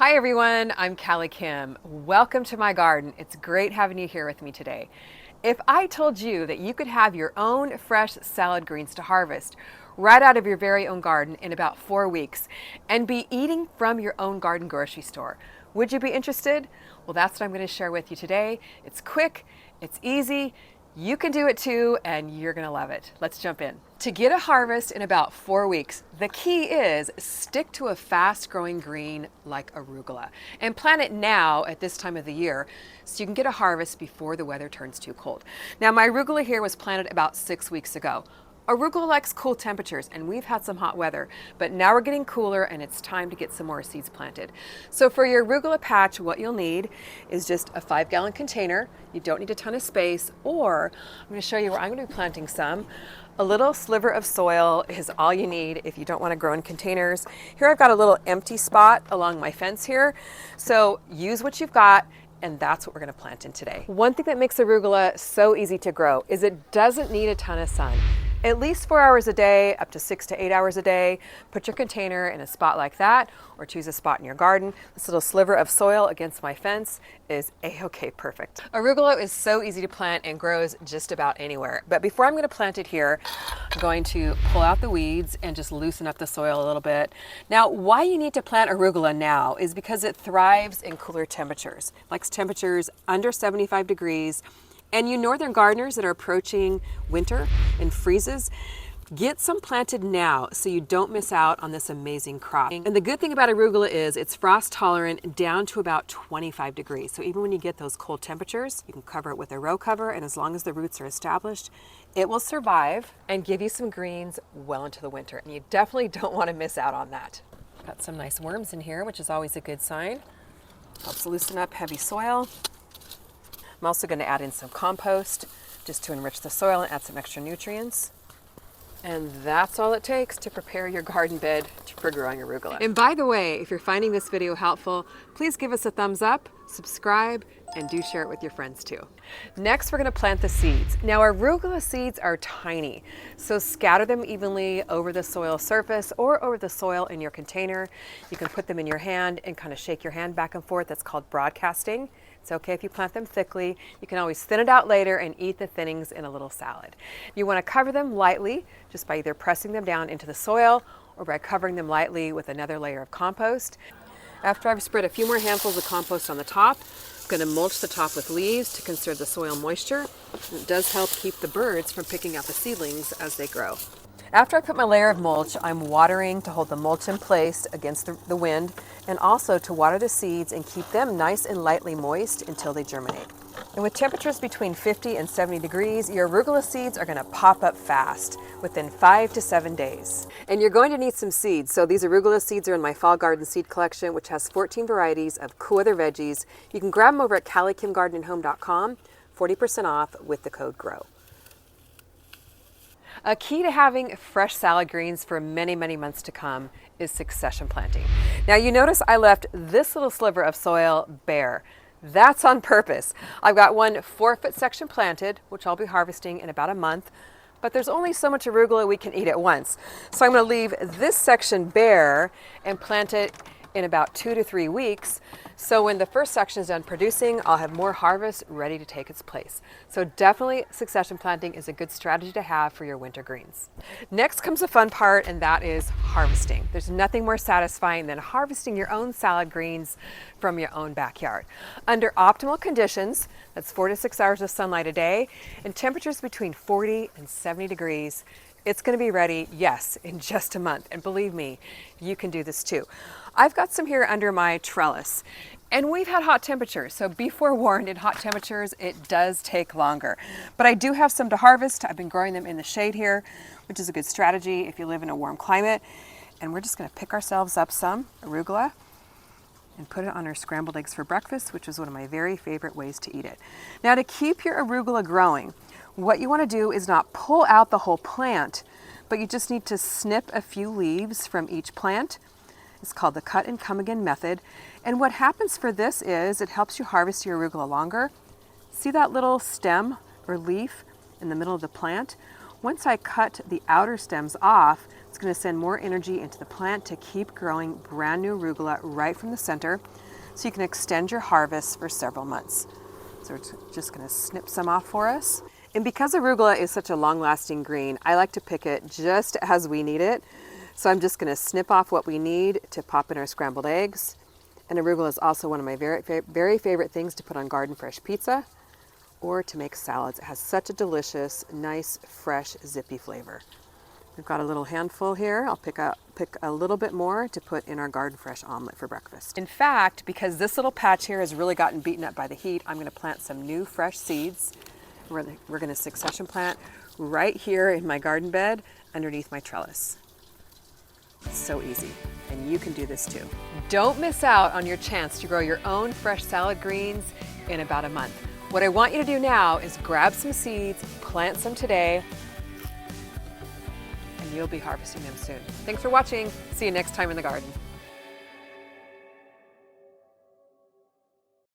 Hi everyone, I'm Callie Kim. Welcome to my garden. It's great having you here with me today. If I told you that you could have your own fresh salad greens to harvest right out of your very own garden in about 4 weeks and be eating from your own garden grocery store, would you be interested? Well, that's what I'm going to share with you today. It's quick, it's easy, you can do it too, and you're gonna love it. Let's jump in. To get a harvest in about 4 weeks, the key is stick to a fast growing green like arugula and plant it now at this time of the year so you can get a harvest before the weather turns too cold. Now my arugula here was planted about 6 weeks ago. Arugula likes cool temperatures, and we've had some hot weather, but now we're getting cooler and it's time to get some more seeds planted. So for your arugula patch, what you'll need is just a 5-gallon container. You don't need a ton of space, or I'm going to show you where I'm going to be planting some. A little sliver of soil is all you need if you don't want to grow in containers. Here I've got a little empty spot along my fence here, so use what you've got. And that's what we're going to plant in today. One thing that makes arugula so easy to grow is it doesn't need a ton of sun. At least 4 hours a day, up to 6 to 8 hours a day. Put your container in a spot like that, or choose a spot in your garden. This little sliver of soil against my fence is a-okay perfect. Arugula is so easy to plant and grows just about anywhere. But before I'm going to plant it here, I'm going to pull out the weeds and just loosen up the soil a little bit. Now, why you need to plant arugula now is because it thrives in cooler temperatures. It likes temperatures under 75 degrees. And you northern gardeners that are approaching winter and freezes, get some planted now so you don't miss out on this amazing crop. And the good thing about arugula is it's frost tolerant down to about 25 degrees. So even when you get those cold temperatures, you can cover it with a row cover, and as long as the roots are established, it will survive and give you some greens well into the winter. And you definitely don't want to miss out on that. Got some nice worms in here, which is always a good sign. Helps loosen up heavy soil. I'm also going to add in some compost just to enrich the soil and add some extra nutrients. And that's all it takes to prepare your garden bed for growing arugula. And by the way, if you're finding this video helpful, please give us a thumbs up, subscribe, and do share it with your friends too. Next, we're going to plant the seeds. Now, arugula seeds are tiny, so scatter them evenly over the soil surface or over the soil in your container. You can put them in your hand and kind of shake your hand back and forth. That's called broadcasting. It's okay if you plant them thickly. You can always thin it out later and eat the thinnings in a little salad. You want to cover them lightly just by either pressing them down into the soil or by covering them lightly with another layer of compost. After I've spread a few more handfuls of compost on the top, I'm going to mulch the top with leaves to conserve the soil moisture. And it does help keep the birds from picking out the seedlings as they grow. After I put my layer of mulch, I'm watering to hold the mulch in place against the wind, and also to water the seeds and keep them nice and lightly moist until they germinate. And with temperatures between 50 and 70 degrees, your arugula seeds are going to pop up fast within 5 to 7 days. And you're going to need some seeds. So these arugula seeds are in my fall garden seed collection, which has 14 varieties of cool other veggies. You can grab them over at calliekimgardenandhome.com, 40% off with the code GROW. A key to having fresh salad greens for many, many months to come is succession planting. Now you notice I left this little sliver of soil bare. That's on purpose. I've got one 4-foot section planted, which I'll be harvesting in about a month, but there's only so much arugula we can eat at once. So I'm going to leave this section bare and plant it in about 2 to 3 weeks. So when the first section is done producing, I'll have more harvest ready to take its place. So definitely succession planting is a good strategy to have for your winter greens. Next comes the fun part, and that is harvesting. There's nothing more satisfying than harvesting your own salad greens from your own backyard. Under optimal conditions, that's 4 to 6 hours of sunlight a day, and temperatures between 40 and 70 degrees, it's going to be ready, yes, in just a month. And believe me, you can do this too. I've got some here under my trellis, and we've had hot temperatures, so be forewarned, in hot temperatures, it does take longer. But I do have some to harvest. I've been growing them in the shade here, which is a good strategy if you live in a warm climate. And we're just going to pick ourselves up some arugula and put it on our scrambled eggs for breakfast, which is one of my very favorite ways to eat it. Now, to keep your arugula growing, what you want to do is not pull out the whole plant, but you just need to snip a few leaves from each plant. It's called the cut and come again method. And what happens for this is it helps you harvest your arugula longer. See that little stem or leaf in the middle of the plant? Once I cut the outer stems off, It's going to send more energy into the plant to keep growing brand new arugula right from the center, so you can extend your harvest for several months. So we're just going to snip some off for us. And because arugula is such a long-lasting green, I like to pick it just as we need it. So I'm just going to snip off what we need to pop in our scrambled eggs. And arugula is also one of my very favorite things to put on Garden Fresh pizza or to make salads. It has such a delicious, nice, fresh, zippy flavor. We've got a little handful here. I'll pick a little bit more to put in our Garden Fresh omelet for breakfast. In fact, because this little patch here has really gotten beaten up by the heat, I'm going to plant some new fresh seeds. We're going to succession plant right here in my garden bed underneath my trellis. It's so easy, and you can do this too. Don't miss out on your chance to grow your own fresh salad greens in about a month. What I want you to do now is grab some seeds, plant some today, and you'll be harvesting them soon. Thanks for watching. See you next time in the garden.